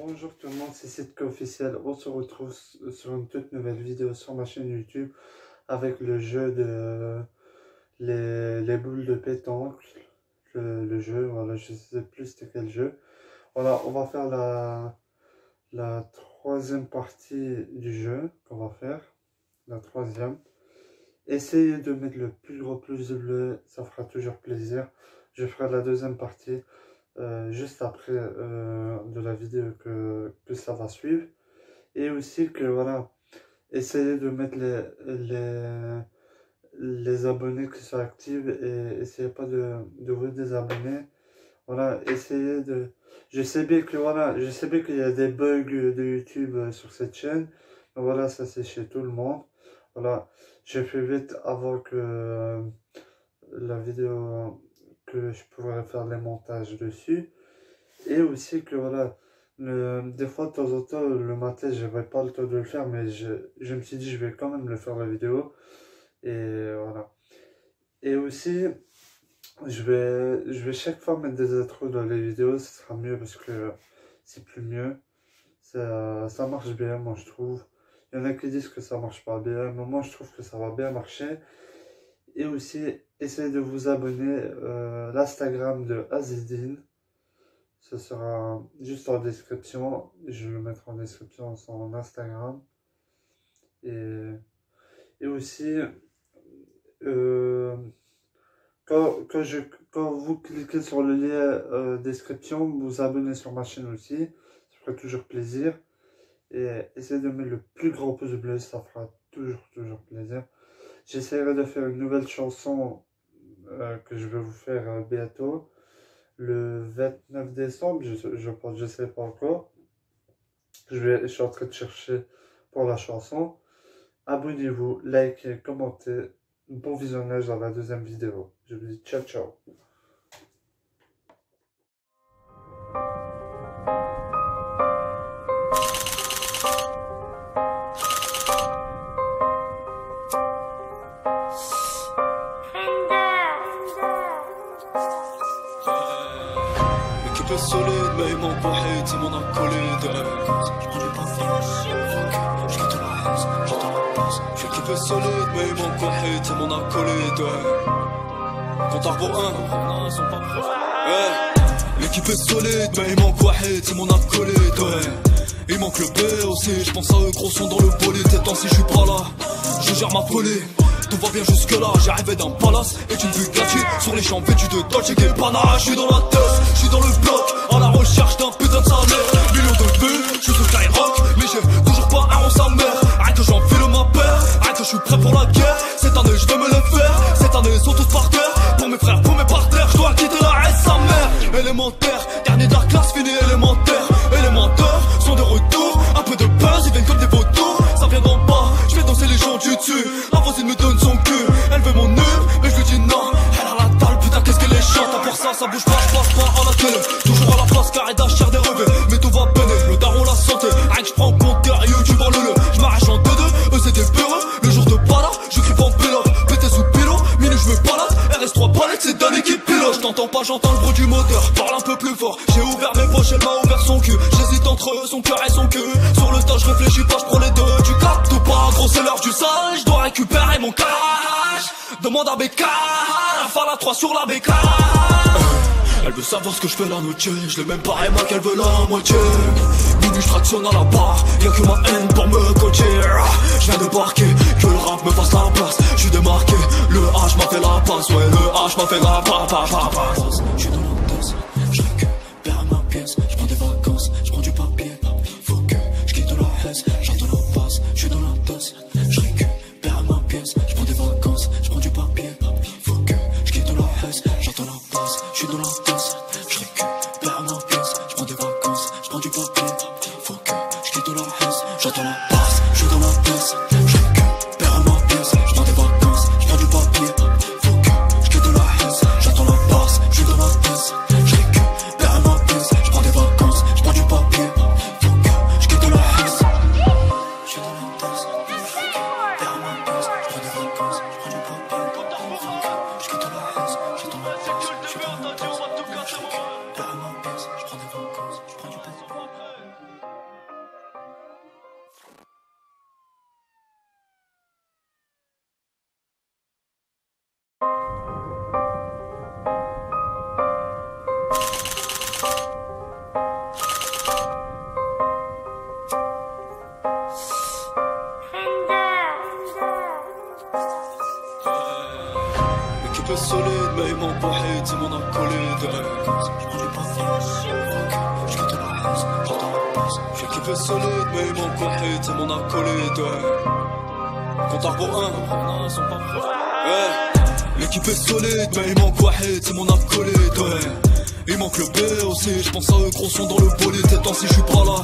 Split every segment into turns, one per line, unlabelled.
Bonjour tout le monde, c'est Sitka Officiel. On se retrouve sur une toute nouvelle vidéo sur ma chaîne YouTube avec le jeu de les boules de pétanque. Le jeu, voilà, je sais plus c'était quel jeu. Voilà, on va faire la troisième partie du jeu qu'on va faire. La troisième. Essayez de mettre le plus gros plus bleu, ça fera toujours plaisir. Je ferai la deuxième partie. Juste après de la vidéo que ça va suivre, et aussi que voilà, essayez de mettre les abonnés qui sont actifs et essayez pas de vous désabonner. Voilà, essayez de, je sais bien que voilà, je sais bien qu'il y a des bugs de YouTube sur cette chaîne, mais voilà, ça c'est chez tout le monde. Voilà, j'ai fait vite avant que la vidéo, que je pourrais faire les montages dessus. Et aussi que voilà, des fois de temps en temps le matin j'avais pas le temps de le faire, mais je me suis dit je vais quand même le faire la vidéo. Et voilà. Et aussi je vais chaque fois mettre des intros dans les vidéos, ce sera mieux parce que c'est plus mieux. Ça marche bien, moi je trouve. Il y en a qui disent que ça marche pas bien, mais moi je trouve que ça va bien marcher. Et aussi, essayez de vous abonner à l'Instagram de Azedine. Ce sera juste en description. Je vais le mettre en description son Instagram. Et aussi, quand vous cliquez sur le lien description, vous abonnez sur ma chaîne aussi. Ça fera toujours plaisir. Et essayez de mettre le plus grand pouce bleu, ça fera toujours plaisir. J'essaierai de faire une nouvelle chanson que je vais vous faire bientôt. Le 29 décembre, je pense, je sais pas encore. Je suis en train de chercher pour la chanson. Abonnez-vous, likez, commentez. Bon visionnage dans la deuxième vidéo. Je vous dis ciao ciao.
L'équipe est solide, mais il manque Wahid, c'est mon acolyte. L'équipe est solide, mais il manque Wahid, c'est mon acolyte. Compte à rebours 1. L'équipe est solide, mais il manque Wahid, c'est mon acolyte. Il manque le B aussi, je pense à eux, gros son dans le bolide. Et tant si je suis pas là, je gère ma folie. Tout va bien jusque là, j'arrivais d'un palace et d'une Bugatti sur les champs vêtus de Dolce Gabbana. Je suis dans la tête, je suis dans le bloc, à la recherche d'un putain de salaire. Millions de vues, je suis sur Skyrock, mais j'ai toujours pas un rond sa mère. Arrête que j'enfile ma paire, arrête que je suis prêt pour la guerre. Cette année je vais me le faire, cette année ils sont tous par terre. Pour mes frères, pour mes partenaires, je dois quitter la S sa mère. Élémentaire, dernier de la classe, fini élémentaire. Élémentaire, sont de retour, un peu de buzz, ils viennent comme des vautours. Ça vient d'en bas, je vais danser les gens du dessus. La voisine me donne son cul, elle veut mon nœud, mais je lui dis non. Elle a la dalle, putain qu'est-ce qu'elle est chante. Pour ça bouge pas, je passe pas à la télé. Toujours à la place, carré d'achère des revêts. Mais tout va peiner, le daron la santé. Rien que je prends en compte, YouTube en le. Je m'arrache en 2-2, eux c'est des peureux. Le jour de balade, je crie en pilote. Pété sous pilote, minute je me balade. RS3 palettes, c'est d'un équipe pilote. Je t'entends pas, j'entends le bruit du moteur. Parle un peu plus fort, j'ai ouvert mes poches, elle m'a ouvert son cul. J'hésite entre eux, son cœur et son cul. Sur le tas, je réfléchis pas, je prends les deux. Tu captes ou pas, gros c'est l'heure du sale. Je dois récupérer mon cash. Demande à Becca, la 3 sur la Becca. Elle veut savoir ce que je fais la nuit, je l'ai même pas et moi qu'elle veut la moitié. Minuit je tractionne à la barre, y'a que ma haine pour me coacher. Je viens de barquer, que le rap me fasse la place. Je suis démarqué, le H m'a fait la passe. Ouais le H m'a fait la passe. Je suis dans la tasse, je récupère ma pièce. Je prends des vacances, je prends du papier. Faut que je quitte la haisse, j'entends la passe. Je suis dans la tasse, je récupère ma pièce. Je prends des vacances, je prends du papier. Faut que je quitte la haisse, j'entends la passe. Je suis dans la tasse, je récupère ma pièce. Je prends des vacances, je prends du papier. Faut que je quitte la haisse, j'entends la passe. Je suis dans la tasse, je récupère ma pièce. Je prends des vacances, je prends du papier. Faut que je quitte la haisse, j'entends la passe. Je suis dans la tasse, je récupère ma pièce. Je prends des vacances, je prends du papier. Faut que je quitte la haisse. Je suis dans la tasse, je récupère ma pièce. Je prends des vacances, je prends du papier. Faut que je quitte la haisse, j'entends la passe. Je suis dans la tasse, je récupère ma pièce. Je prends des vacances, je prends du papier. est solide, mais il manque pas hit, c'est mon acolyte. L'équipe est solide, mais il manque pas hit, c'est mon acolyte. Compte à rebours 1. L'équipe est solide, mais il manque Wahid, c'est mon acolyte. Il manque le B aussi, je pense à eux, gros son dans le bolide. Et tant si je suis pas là,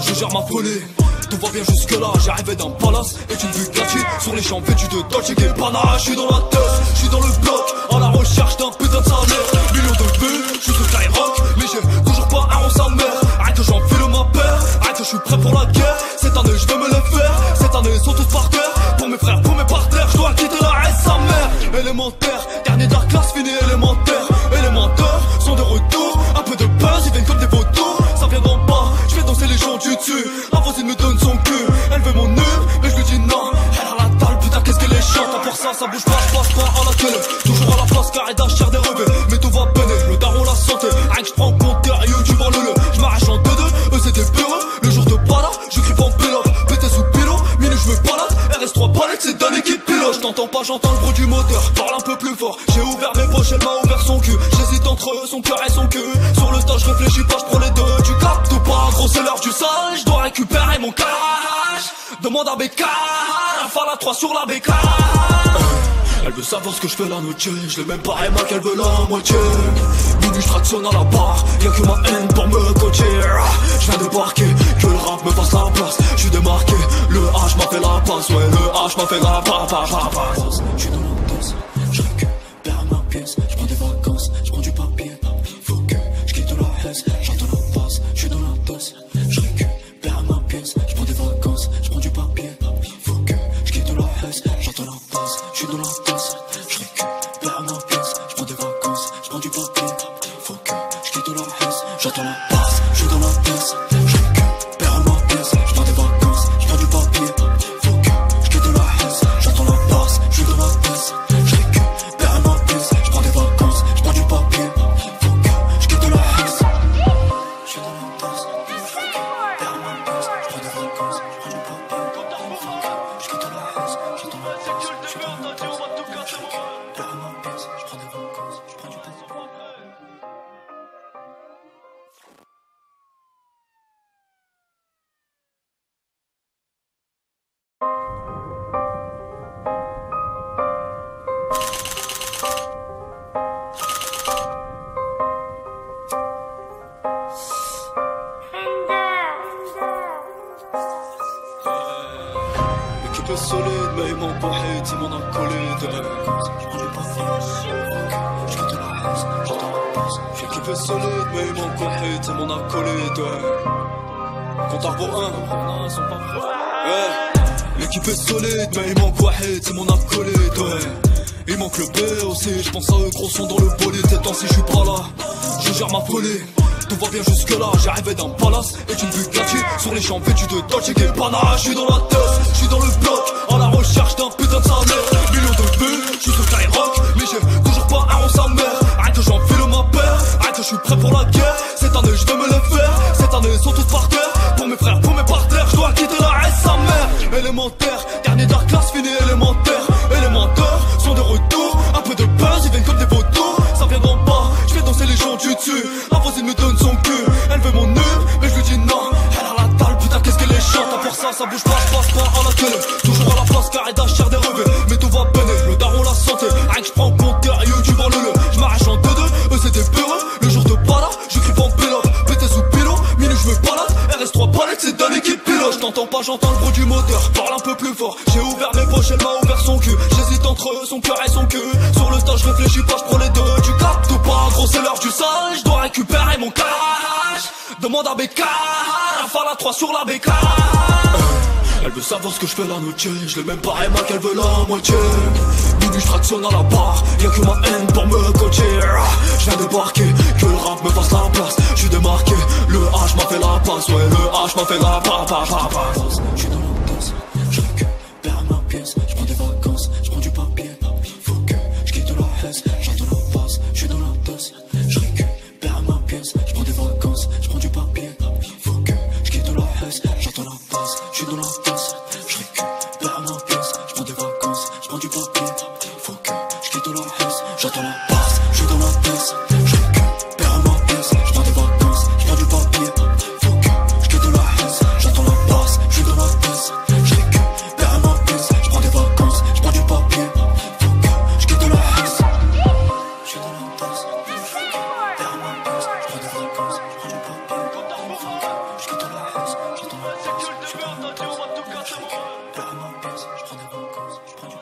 je gère ma folie. Tout va bien jusque là, j'arrivais d'un palace et d'une Bugatti sur les champs vêtus de Dolce Gabbana. Je suis dans la tête, je suis dans le bloc, à la recherche d'un putain de salaire. Millions de vues, je suis sur Skyrock, mais j'ai toujours pas un rond sa mère. Arrête que j'enfile ma paire, arrête que je suis prêt pour la guerre. Cette année je vais me les faire, cette année ils sont tous par terre. Pour mes frères, pour mes partenaires, je dois quitter la S sa mère. Élémentaire, dernier de la classe, fini élémentaire. Élémentaire, sont de retour, un peu de buzz, ils viennent comme des vautours. Ça viendra pas, je vais danser les gens du dessus. La voisine me donne son cul, elle veut mon nœud, mais je lui dis non. Elle a la dalle, putain qu'est-ce qu'elle est chiante. Pour ça bouge pas, je passe pas à la télé. Toujours à la place, carré d'achère des revêts. Mais tout va peiner, le daron la santé. Rien que je prends compteur, YouTube en le. Je m'arrache en 2-2, eux c'est des bureaux. Le jour de balade, je crie en pilote. Pété sous pilote, minute je me balade. RS3 palettes, c'est dans l'équipe pilote. Je t'entends pas, j'entends le bruit du moteur. Parle un peu plus fort, j'ai ouvert mes poches, elle m'a ouvert son cul. J'hésite entre eux, son cœur et son cul. Sur le tas, je réfléchis pas, je prends les deux. Tu captes pas, gros c'est l'heure du sale. Je dois récupérer mon cash. Demande à Bécard, Rafale à 3 sur la bécane. Elle veut savoir ce que je fais la noche. Je l'ai même pas aimé qu'elle veut la moitié. Minuit je tractionne à la barre. Y'a que ma haine pour me coacher. Je viens débarquer, que le rap me fasse la place. Je suis démarqué, le H m'a fait la passe. Ouais le H m'a fait la passe. Je suis dans la danse, je récupère ma pièce. Je prends des vacances, je prends du papier. Faut que je quitte la haisse. J'entends la passe, je suis dans la danse. Je récupère ma pièce. Je prends des vacances, je prends du papier. Faut que je quitte la haisse. J'entends la passe, je suis dans la danse. Je récupère ma pièce. Je prends des vacances, je prends du papier. Faut que je quitte la haisse. J'entends la passe, je suis dans la danse. Je récupère ma pièce. Je prends des vacances, je prends du papier. Faut que je quitte la haisse. J'entends la passe, je suis dans la danse. Je récupère ma pièce. Je prends des vacances, je prends du papier. Faut que je quitte la haisse. Je suis dans la danse. Je récupère ma pièce. Je prends des vacances, je prends du papier. Faut que je quitte la haisse. J'entends la passe, je suis dans la danse. Je récupère ma pièce. Je prends des vacances, je prends du papier. L'équipe est solide, mais il manque pas hit, c'est mon acolyte. Je prends du papier, je quitte la haisse, j'entends la passe. L'équipe est solide, mais il manque pas hit, c'est mon acolyte. Compte à rebours 1. L'équipe est solide, mais il manque Wahid, c'est mon acolyte. Il manque le B aussi, je pense à eux, gros son dans le bolide. Et tant si je suis pas là, je gère ma folie. Tout va bien jusque là, j'arrivais d'un palace et d'une Bugatti sur les champs vêtus de Dolce Gabbana. Je suis dans la tête, je suis dans le bloc, à la recherche d'un putain de salaire. Millions de vues, je suis sur Skyrock, mais j'ai toujours pas un rond sa mère. Arrête que j'enfile ma paire, arrête que je suis prêt pour la guerre. Cette année je vais me les faire, cette année ils sont tous par terre. Pour mes frères, pour mes partenaires, je dois quitter la S sa mère. Élémentaire, dernier de la classe, fini élémentaire. Élémentaire, sont de retour, un peu de buzz, ils viennent comme des vautours. Ça viendra pas, je vais danser les gens du dessus. La voisine me donne son cul, elle veut mon nœud, mais je lui dis non. Elle a la dalle, putain qu'est-ce qu'elle est chiante. Pour ça bouge pas, je passe pas à la télé. Toujours à la place, carré d'achère des revêts. Mais tout va peiner, le daron la santé. Rien que je prends compteur, YouTube en le. Je m'arrache en 2-2, eux c'est des bureaux. Le jour de balade, je crie en pilote. Pété sous pilote, minute je me balade. RS3 palettes, c'est dans l'équipe pilote. Je t'entends pas, j'entends le bruit du moteur. Parle un peu plus fort, j'ai ouvert mes poches, elle m'a ouvert son cul. J'hésite entre eux, son cœur et son cul. Sur le tas, je réfléchis pas, je prends les deux. Tu captes pas, gros c'est l'heure du sale. Je dois récupérer mon cash. Demande à Bécard, Rafale à 3 sur la bécane. Elle veut savoir ce que je fais la noche. Je l'ai même pas aimé qu'elle veut la moitié. Minuit je tractionne à la barre. Y'a que ma haine pour me coacher. Je viens débarquer, que le rap me fasse la place. Je suis démarqué, le H m'a fait la passe. Ouais le H m'a fait la passe. Je suis dans la danse, je récupère ma pièce. Je prends des vacances, je prends du papier. Faut que je quitte la haisse. J'entends la passe, je suis dans la danse. Je récupère ma pièce. Je prends des vacances, je prends du papier. Faut que je quitte la haisse. J'entends la passe, je suis dans la danse. Je récupère ma pièce. Je prends des vacances, je prends du papier. Faut que je quitte la haisse. haisse, j'entends la basse, je suis dans la danse, je récupère ma pièce, je prends des vacances, je prends du temps.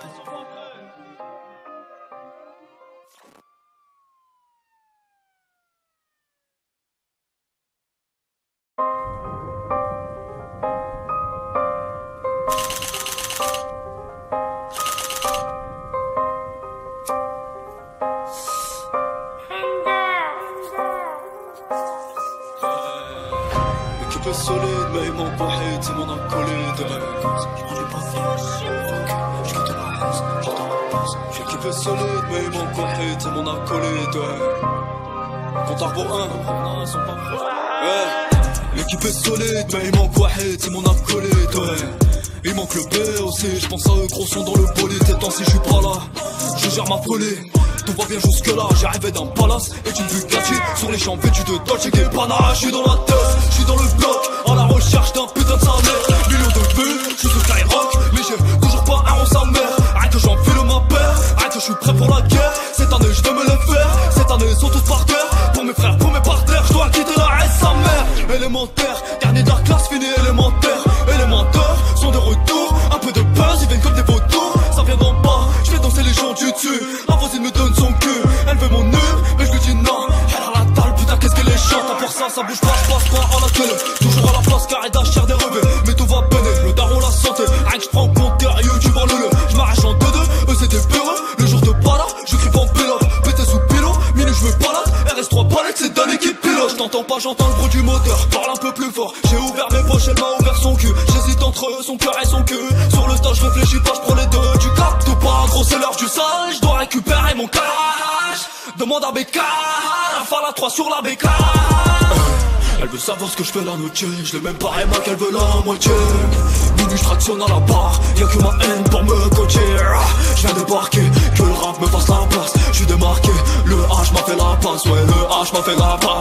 L'équipe est solide, mais il manque pas hate, c'est mon acolyte. Je prends du papier, je quitte la haisse, j'entends la basse. L'équipe est solide, mais il manque pas hate, c'est mon acolyte. Compte à rebours 1, ils sont pas prêts. L'équipe est solide, mais il manque Wahid, c'est mon acolyte. Il manque le B aussi, je pense à eux, gros son dans le bolide. Et tant si je suis pas là, je gère ma folie. Tout va bien jusque là, j'arrivais d'un palace et d'une Bugatti sur les champs vêtus de Dolce & Gabbana. Je suis dans la tête, je suis dans le bloc, à la recherche d'un putain de sa mère. Millions de vues, je suis sur Skyrock, mais j'ai toujours pas un rond sa mère. Arrête que j'enfile ma paire, arrête que je suis prêt pour la guerre. Cette année je vais me les faire, cette année ils sont tous par terre. Pour mes frères, pour mes partenaires, je dois quitter la S sa mère. Élémentaire, dernier de la classe, fini élémentaire. Élémentaire, sont de retour, un peu de buzz, ils viennent comme des vautours. Ça vient d'en bas, je fais danser les gens du dessus. La voisine me donne son cul, elle veut mon nœud, mais je lui dis non. Elle a la dalle, putain qu'est-ce qu'elle est chiante. À part ça, ça bouge pas, je passe pas à la télé. Toujours à la place, car elle d'achère des revêts. Mais tout va peiner, le daron la santé. Rien que je prends compteur, YouTube en le. Je m'arrache en 2-2, eux c'est des peureux. Le jour de balade, je crie en pilote. Pété sous pilote, minute je me balade. RS3 palettes, c'est dans l'équipe pilote. Je t'entends pas, j'entends le bruit du moteur. Parle un peu plus fort, j'ai ouvert mes poches, elle m'a ouvert son cul. J'hésite entre eux, son cœur et son cul. Sur le tas, je réfléchis pas, je prends les deux. Tu captes pas, gros c'est l'heure du sale. Je dois récupérer mon cash. Demande à Becca, rafale à 3 sur la Becca. Elle veut savoir ce que je fais la noche. Je l'ai même pas aimé qu'elle veut la moitié. Minuit je tractionne à la barre, y'a que ma haine pour me coacher. Je viens débarquer, que le rap me fasse la place. Je suis démarqué, le H m'a fait la passe. Ouais le H m'a fait la passe.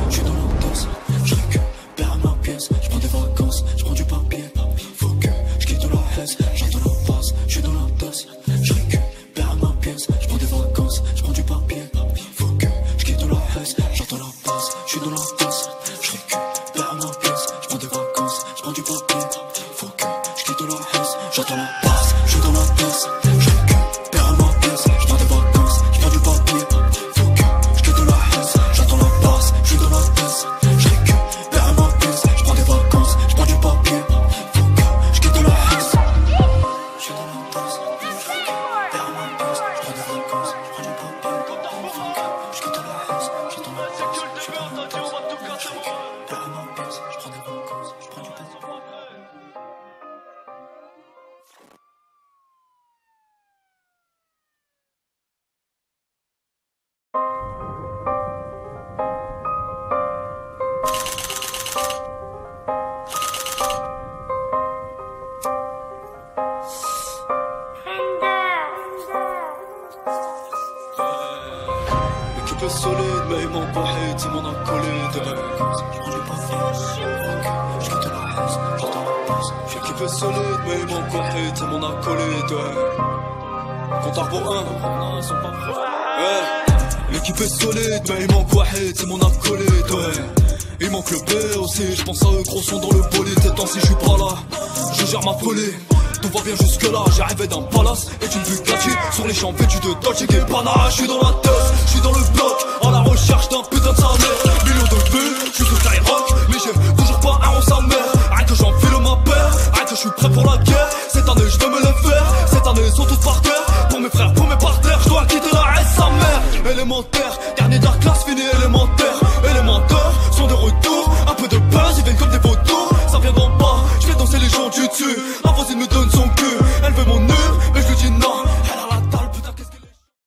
Je suis dans la danse, je récupère ma pièce. Je prends des vacances, je prends du papier. Faut que je quitte la haisse, j'entends la passe. Je suis dans la danse, je récupère ma pièce. Je prends des vacances, je prends du papier. Faut que je quitte la haisse, j'entends la passe. Je suis dans la danse, je récupère ma pièce. Je prends des vacances, je prends du papier. Faut que je quitte la haisse, j'entends la passe. Je suis dans la danse, je récupère ma pièce. Je prends des vacances, je prends du papier. Faut que je quitte la haisse, j'entends la passe. Je suis dans la danse, je récupère ma pièce. Je prends des vacances, je prends du papier. Faut que je quitte la haisse. Je suis dans la danse, je récupère ma pièce. Je prends des vacances, je prends du papier. Faut que je quitte la haisse, j'entends la passe. Je suis dans la danse, je récupère ma pièce. Je prends des vacances, je prends du papier. L'équipe est solide, mais il manque pas hate, c'est mon acolyte. Je prends du papier, je quitte la haisse, j'entends la passe. L'équipe est solide, mais il manque pas hate, c'est mon acolyte. Compte à rebours 1, ils sont pas prêts. L'équipe est solide, mais il manque Wahid, c'est mon acolyte. Il manque le B aussi, je pense à eux, gros son dans le bolide. Et tant si je suis pas là, je gère ma folie. Tout va bien jusque là, j'arrivais d'un palace et d'une Bugatti sur les champs vêtus de Dolce & Gabbana. Je suis dans la tête, je suis dans le bloc, à la recherche d'un putain de sa mère. Millions de vues, je suis sur Skyrock, mais j'ai toujours pas un rond sa mère. Arrête que j'enfile ma paire, arrête que je suis prêt pour la guerre. Cette année je vais me les faire, cette année ils sont tous par terre. Pour mes frères, pour mes partenaires, je dois quitter la S sa mère. Élémentaire, dernier de la classe, fini élémentaire. Élémentaire, sont de retour, un peu de buzz, ils viennent comme des vautours. Ça vient d'en bas, je fais danser les gens du dessus. La voisine me donne son cul, elle veut mon nœud,